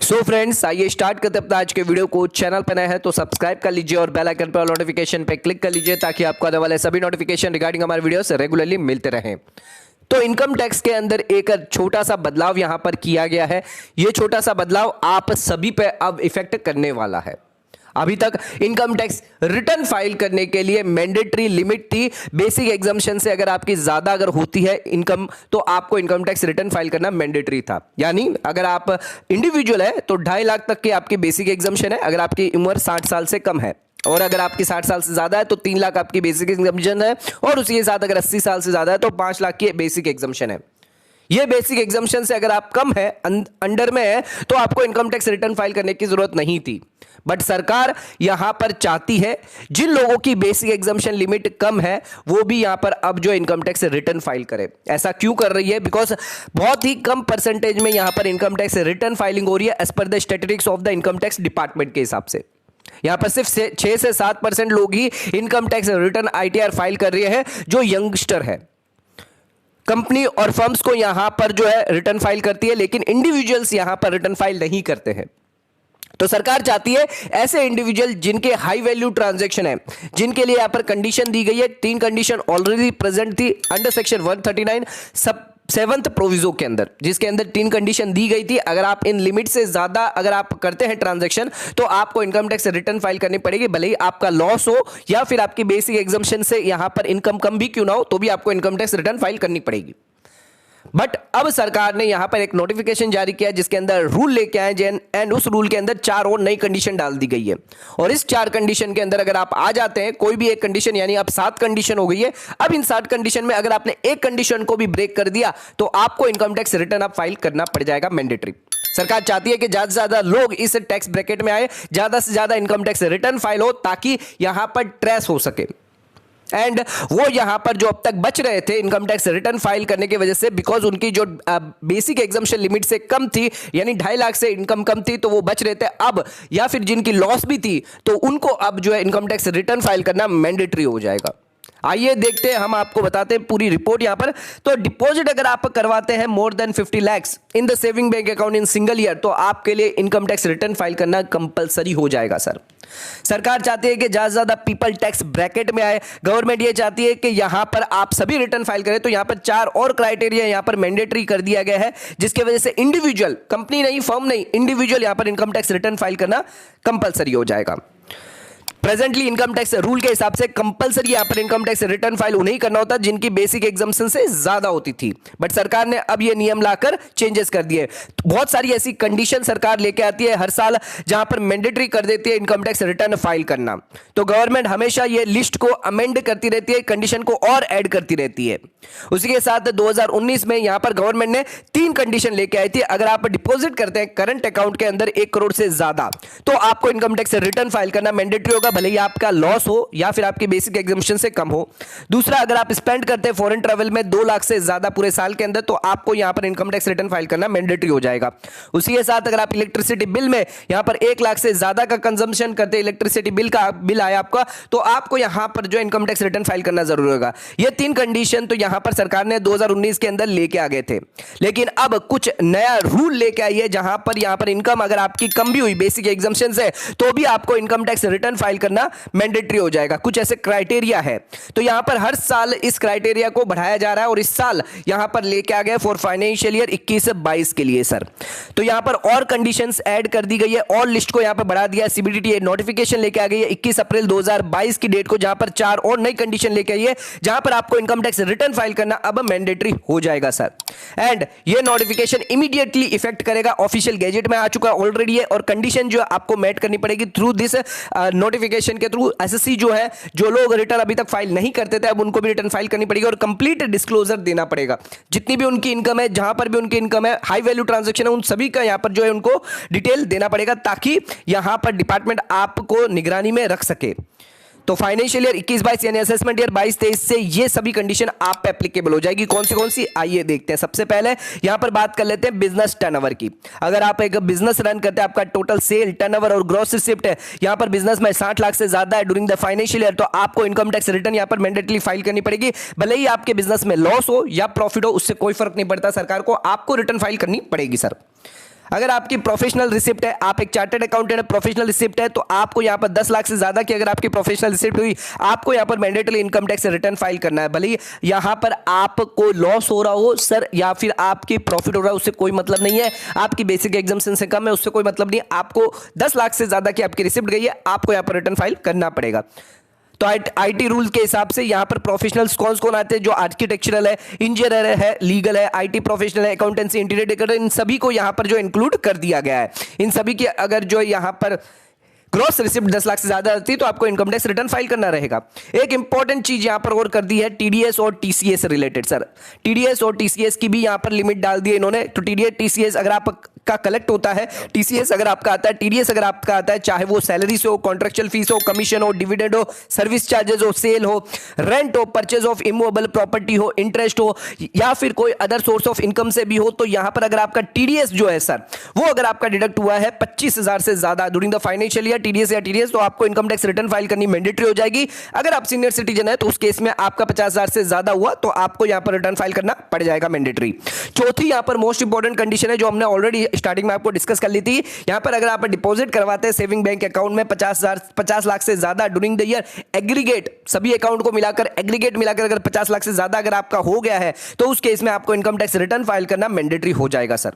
So friends, आइए start करते अपना आज के वीडियो को। चैनल पर नए हैं तो सब्सक्राइब कर लीजिए और बेल आइकन पर नोटिफिकेशन पे क्लिक कर लीजिए ताकि आपको आने वाले सभी नोटिफिकेशन रिगार्डिंग हमारे वीडियो से रेगुलरली मिलते रहें। तो इनकम टैक्स के अंदर एक छोटा सा बदलाव यहां पर किया गया है। यह छोटा सा बदलाव आप सभी पे अब इफेक्ट करने वाला है। अभी तक इनकम टैक्स रिटर्न फाइल करने के लिए मैंडेटरी लिमिट थी। बेसिक एग्जम्पशन से अगर आपकी ज्यादा अगर होती है इनकम तो आपको इनकम टैक्स रिटर्न फाइल करना मैंडेटरी था। यानी अगर आप इंडिविजुअल है तो 2.5 लाख तक की आपकी बेसिक एग्जम्पशन है अगर आपकी उम्र 60 साल से कम है, और अगर आपकी 60 साल से ज्यादा है तो 3 लाख आपकी बेसिक एग्जम्पशन है, और उसी के साथ अगर 80 साल से ज्यादा है तो 5 लाख की बेसिक एग्जम्पशन है। ये बेसिक एग्जम्पशन से अगर आप कम है, अंडर में है, तो आपको इनकम टैक्स रिटर्न फाइल करने की जरूरत नहीं थी। बट सरकार यहां पर चाहती है जिन लोगों की बेसिक एग्जम्पशन लिमिट कम है वो भी यहां पर अब जो इनकम टैक्स रिटर्न फाइल करे। ऐसा क्यों कर रही है? बिकॉज बहुत ही कम परसेंटेज में यहां पर इनकम टैक्स रिटर्न फाइलिंग हो रही है as per the statistics of the income tax department के हिसाब से। यहां पर सिर्फ 6 से 7% लोग ही income tax return ITR file कर रहे हैं जो यंगस्टर है। कंपनी और फर्म्स को यहां पर जो है रिटर्न फाइल करती है, लेकिन इंडिविजुअल्स यहां पर रिटर्न फाइल नहीं करते हैं। तो सरकार चाहती है ऐसे इंडिविजुअल जिनके हाई वैल्यू ट्रांजैक्शन है, जिनके लिए यहां पर कंडीशन दी गई है। 3 कंडीशन ऑलरेडी प्रेजेंट थी अंडर सेक्शन 139 सब 7th प्रोविजो के अंदर, जिसके अंदर 3 कंडीशन दी गई थी। अगर आप इन लिमिट से ज्यादा अगर आप करते हैं ट्रांजैक्शन तो आपको इनकम टैक्स रिटर्न फाइल करनी पड़ेगी, भले ही आपका लॉस हो या फिर आपकी बेसिक एग्जम्पशन से यहां पर इनकम कम भी क्यों ना हो, तो भी आपको इनकम टैक्स रिटर्न फाइल करनी पड़ेगी। बट अब सरकार ने यहां पर एक नोटिफिकेशन जारी किया जिसके अंदर रूल लेके आए एंड उस रूल के अंदर 4 और नई कंडीशन डाल दी गई है। और इस 4 कंडीशन के अंदर अगर आप आ जाते हैं कोई भी एक कंडीशन, यानी अब 7 कंडीशन हो गई है। अब इन 7 कंडीशन में अगर आपने एक कंडीशन को भी ब्रेक कर दिया तो आपको इनकम टैक्स रिटर्न अब फाइल करना पड़ जाएगा मैंडेटरी। सरकार चाहती है कि ज्यादा से ज्यादा लोग इस टैक्स ब्रैकेट में आए, ज्यादा से ज्यादा इनकम टैक्स रिटर्न फाइल हो ताकि यहां पर ट्रेस हो सके। एंड वो यहां पर जो अब तक बच रहे थे इनकम टैक्स रिटर्न फाइल करने की वजह से, बिकॉज उनकी जो बेसिक एग्जम्पशन लिमिट से कम थी, यानी 2.5 लाख से इनकम कम थी, तो वो बच रहे थे अब, या फिर जिनकी लॉस भी थी तो उनको अब जो है इनकम टैक्स रिटर्न फाइल करना मैंडेटरी हो जाएगा। आइए देखते हैं, हम आपको बताते हैं पूरी रिपोर्ट यहां पर। तो डिपॉजिट अगर आप करवाते हैं more than 50 lakhs in the saving bank account in single year तो आपके लिए इनकम टैक्स रिटर्न फाइल करना कंपलसरी हो जाएगा। सरकार चाहती है कि ज्यादा से ज्यादा पीपल टैक्स ब्रैकेट में आए। गवर्नमेंट ये चाहती है कि यहां पर आप सभी रिटर्न फाइल करें, तो यहां पर 4 और क्राइटेरिया यहां पर मैंडेटरी कर दिया गया है, जिसकी वजह से इंडिविजुअल, कंपनी नहीं, फर्म नहीं, इंडिविजुअल यहां पर इनकम टैक्स रिटर्न फाइल करना कंपलसरी हो जाएगा। प्रेजेंटली इनकम टैक्स रूल के हिसाब से कंपलसरी यहां पर इनकम टैक्स रिटर्न फाइल उन्हें ही करना होता है जिनकी बेसिक एग्जम्पशन से ज्यादा होती थी। बट सरकार ने अब ये नियम लाकर चेंजेस कर दिए। तो बहुत सारी ऐसी कंडीशन सरकार लेके आती है हर साल जहां पर मैंडेटरी कर देती है इनकम टैक्स रिटर्न फाइल करना। तो गवर्नमेंट हमेशा ये लिस्ट को अमेंड करती रहती है, कंडीशन को और ऐड करती रहती है। उसी के साथ 2019 में यहां पर गवर्नमेंट ने 3 कंडीशन लेके आई थी। अगर आप डिपॉजिट करते हैं करंट अकाउंट के अंदर 1 करोड़ से ज्यादा तो आपको इनकम टैक्स रिटर्न फाइल करना मैंडेटरी होगा, भले ही आपका लॉस हो या फिर आपकी बेसिक एग्जम्पशन से कम हो। दूसरा, अगर आप स्पेंड करते हैं फॉरेन ट्रैवल में 2 लाख से ज्यादा पूरे साल के अंदर तो आपको यहां पर इनकम टैक्स रिटर्न फाइल करना मैंडेटरी हो जाएगा। उसी के साथ अगर आप इलेक्ट्रिसिटी बिल में यहां पर 1 लाख से ज्यादा का कंजम्पशन करते हैं, इलेक्ट्रिसिटी बिल का बिल आया आपका, तो आपको यहां पर जो इनकम टैक्स रिटर्न फाइल करना जरूरी होगा। ये 3 कंडीशन तो यहां पर सरकार ने 2019 के अंदर लेके आ गए थे, लेकिन अब कुछ नया रूल लेके आई है जहां पर यहां पर इनकम अगर आपकी कम भी हुई बेसिक एग्जम्पशन से तो भी आपको इनकम टैक्स रिटर्न फाइल करना मैंडेटरी हो जाएगा। कुछ ऐसे क्राइटेरिया है, तो यहां पर हर साल इस क्राइटेरिया को बढ़ाया जा रहा है और इस साल यहां पर लेके आ गए फॉर फाइनेंशियल ईयर 21-22 के लिए सर। तो यहां पर और कंडीशंस ऐड कर दी गई है और लिस्ट को यहां पर बढ़ा दिया है। CBDT नोटिफिकेशन लेके आ गई है 21 अप्रैल 2022 की डेट को, जहां पर 4 और नई कंडीशन लेके आई है जहां पर आपको इनकम टैक्स रिटर्न फाइल करना अब मैंडेटरी हो जाएगा सर। एंड ये नोटिफिकेशन इमीडिएटली इफेक्ट करेगा, ऑफिशियल गैजेट में आ चुका ऑलरेडी है, और कंडीशन जो आपको मेट करनी पड़ेगी थ्रू दिस नोटिफिकेशन के थ्रू। SSC जो है, जो लोग रिटर्न अभी तक फाइल नहीं करते थे अब उनको भी रिटर्न फाइल करनी पड़ेगी और कंप्लीट डिस्क्लोजर देना पड़ेगा। जितनी भी उनकी इनकम है, जहां पर भी उनकी इनकम है, हाई वैल्यू ट्रांजैक्शन है, उन सभी का यहां पर जो है उनको डिटेल देना पड़ेगा ताकि यहां पर डिपार्टमेंट आपको निगरानी में रख सके। तो फाइनेंशियल ईयर 21-22 यानी असेसमेंट ईयर 22-23 से ये सभी कंडीशन आप पे एप्लीकेबल हो जाएगी। कौन सी आइए देखते हैं। सबसे पहले यहां पर बात कर लेते हैं बिजनेस टर्नओवर की। अगर आप एक बिजनेस रन करते हैं, आपका टोटल सेल, टर्नओवर और ग्रॉस रिसिप्ट है यहां पर बिजनेस में 60 लाख से ज्यादा है ड्यूरिंग द फाइनेंशियल ईयर, तो आपको इनकम टैक्स रिटर्न यहां पर मैंडेटली फाइल करनी पड़ेगी। भले ही आपके बिजनेस में लॉस हो या प्रॉफिट हो, उससे कोई फर्क नहीं पड़ता, सरकार को आपको रिटर्न फाइल करनी पड़ेगी सर। अगर आपकी प्रोफेशनल रिसिप्ट है, आप एक चार्टर्ड अकाउंटेंट है, प्रोफेशनल रिसिप्ट है, तो आपको यहां पर 10 लाख से ज्यादा की अगर आपकी प्रोफेशनल रिसिप्ट हुई, आपको यहां पर mandatory income tax return file करना है। भले ही यहां पर आपको लॉस हो रहा हो सर या फिर आपकी प्रॉफिट हो रहा है, उससे कोई मतलब नहीं है। आपकी बेसिक एग्जाम्पशन से कम है, उससे कोई मतलब नहीं। आपको 10 लाख से ज्यादा की आपकी रिसिप्ट गई है, आपको यहां पर रिटर्न फाइल करना पड़ेगा। तो आईटी रूल के हिसाब से यहां पर प्रोफेशनल्स कौन कौन आते हैं, जो आर्किटेक्चरल है, इंजीनियर है, लीगल है, आईटी प्रोफेशनल है, अकाउंटेंसी, इंटीरियर डेकोरेटर, इन सभी को यहां पर जो इंक्लूड कर दिया गया है। इन सभी की अगर जो यहां पर ग्रॉस रिसिप्ट 10 लाख से ज्यादा आती है तो आपको इनकम टैक्स रिटर्न फाइल करना रहेगा। एक इंपॉर्टेंट चीज यहां पर और कर दी है, टीडीएस और टीसीएस रिलेटेड। सर टीडीएस और टीसीएस की भी यहां पर लिमिट डाल दी है इन्होंने। तो टीडीएस टीसीएस अगर आपका कलेक्ट होता है, टीसीएस अगर आपका आता है, टीडीएस अगर आपका आता है, चाहे वो सैलरी से हो, कॉन्ट्रेक्चुअल फीस हो, कमीशन हो, डिविडेंड हो, सर्विस चार्जेस हो, सेल हो, रेंट हो, परचेज ऑफ इमूवेबल प्रॉपर्टी हो, इंटरेस्ट हो, या फिर कोई अदर सोर्स ऑफ इनकम से भी हो, तो यहां पर अगर आपका टीडीएस जो है सर, वो अगर आपका डिडक्ट हुआ है 25,000 से ज्यादा during the financial year, TDS या टीडीएस, तो आपको इनकम टैक्स रिटर्न फाइल करनी मैंडेटरी हो जाएगी। अगर आप सीनियर सिटीजन है तो उस केस में आपका 50,000 से ज्यादा हुआ तो आपको यहां पर रिटर्न फाइल करना पड़ जाएगा मैंडेटरी। चौथी यहां पर मोस्ट इंपॉर्टेंट कंडीशन है जो हमने ऑलरेडी स्टार्टिंग में आपको डिस्कस कर ली थी। यहां पर अगर आप डिपॉजिट करवाते हैं सेविंग बैंक अकाउंट में 50 लाख से ज्यादा ड्यूरिंग द ईयर, एग्रीगेट सभी अकाउंट को मिलाकर, एग्रीगेट मिलाकर अगर 50 लाख से ज्यादा अगर आपका हो गया है तो उस केस में आपको इनकम टैक्स रिटर्न फाइल करना मैंडेटरी हो जाएगा सर।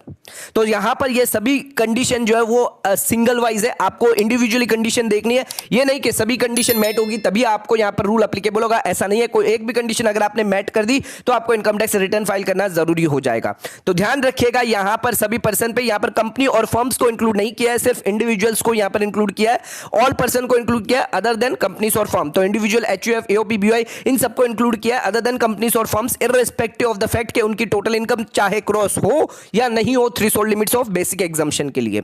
तो यहां पर ये सभी कंडीशन जो है वो सिंगल वाइज है, आपको इंडिविजुअली कंडीशन देखनी है। ये नहीं कि सभी कंडीशन मैट होगी तभी आपको यहां पर रूल एप्लीकेबल होगा, ऐसा नहीं है। कोई एक भी कंडीशन अगर आपने मैट कर दी तो आपको इनकम टैक्स रिटर्न फाइल करना जरूरी हो जाएगा। तो ध्यान रखिएगा यहां पर सभी पर्सन पे, यहां पर कंपनी और फर्म्स को इंक्लूड नहीं किया है, सिर्फ इंडिविजुअल्स को यहां पर इंक्लूड किया है। ऑल पर्सन को इंक्लूड किया है अदर देन कंपनीज और फर्म। तो इंडिविजुअल, एचयूएफ, एओपी, बीओआई, इन सबको इंक्लूड किया है अदर देन कंपनीज और firms, irrespective of the fact कि उनकी टोटल इनकम चाहे क्रॉस हो या नहीं हो threshold limits of basic exemption के लिए।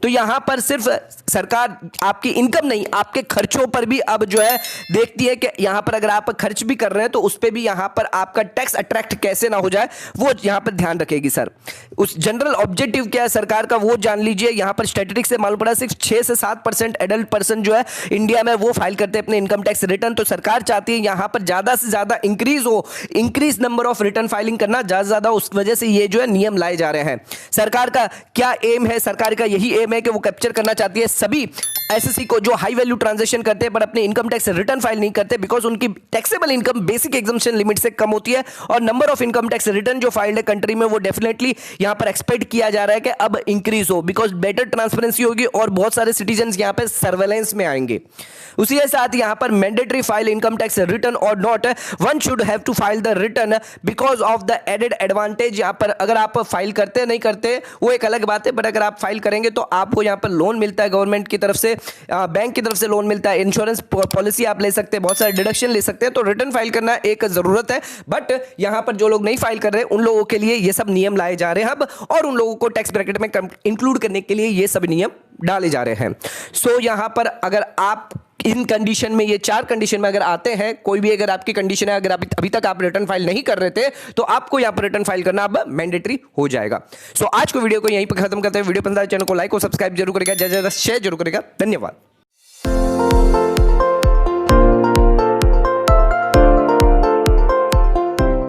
तो यहां पर सिर्फ सरकार आपकी इनकम नहीं, आपके खर्चों पर भी अब जो है देखती है कि यहां पर अगर आप खर्च भी कर रहे हैं तो उस पे भी यहां पर आपका टैक्स अट्रैक्ट कैसे ना हो जाए वो यहां पर ध्यान रखेगी सर। उस जनरल ऑब्जेक्टिव क्या है सरकार का वो जान लीजिए। यहां पर स्टैटिस्टिक्स से मालूम पड़ा सिर्फ 6 से 7% एडल्ट पर्सन जो है इंडिया में वो फाइल करते हैं अपने इनकम टैक्स रिटर्न। तो सरकार चाहती है यहां पर ज्यादा से ज्यादा इंक्रीज हो, increase number of return filing करना ज्यादा, उस वजह से ये जो है नियम लाए जा रहे हैं। सरकार का क्या एम है? सरकार का यही एम है कि वो कैप्चर करना चाहती है सभी एसएससी को जो हाई वैल्यू ट्रांजैक्शन करते हैं पर अपने इनकम टैक्स रिटर्न फाइल नहीं करते, बिकॉज उनकी taxable income basic exemption limit से कम होती है और number of income tax return जो फाइल्ड है कंट्री में वो डेफिनेटली यहां पर एक्सपेक्ट किया जा रहा है कि अब इंक्रीज हो, बिकॉज बेटर ट्रांसपेरेंसी होगी और बहुत सारे सिटीजन यहां पर सर्वेलेंस में आएंगे। उसी के साथ यहां पर mandatory file income tax return और not, one should have to file the return because of the added advantage. यहां पर अगर आप फाइल करते नहीं करते वो एक अलग बात है, बट अगर आप फाइल करेंगे तो आपको यहां पर लोन मिलता है गवर्नमेंट की तरफ से, बैंक की तरफ से लोन मिलता है, इंश्योरेंस पॉलिसी आप ले सकते हैं, बहुत सारे डिडक्शन ले सकते हैं। तो रिटर्न फाइल करना एक जरूरत है, बट यहां पर जो लोग नहीं फाइल कर रहे उन लोगों के लिए ये सब नियम लाए जा रहे हैं अब, और उन लोगों को टैक्स ब्रैकेट में इंक्लूड करने के लिए ये सब नियम डाले जा रहे हैं। सो यहां पर अगर आप इन कंडीशन में, ये 4 कंडीशन में अगर आते हैं, कोई भी अगर आपकी कंडीशन है, अगर आप अभी तक आप रिटर्न फाइल नहीं कर रहे थे तो आपको यहां पर रिटर्न फाइल करना अब मैंडेटरी हो जाएगा। सो आज को वीडियो को यहीं पर खत्म करते हैं। वीडियो पसंद आए चैनल को लाइक और सब्सक्राइब जरूर करेगा, ज्यादा से ज्यादा शेयर जरूर करेगा। धन्यवाद।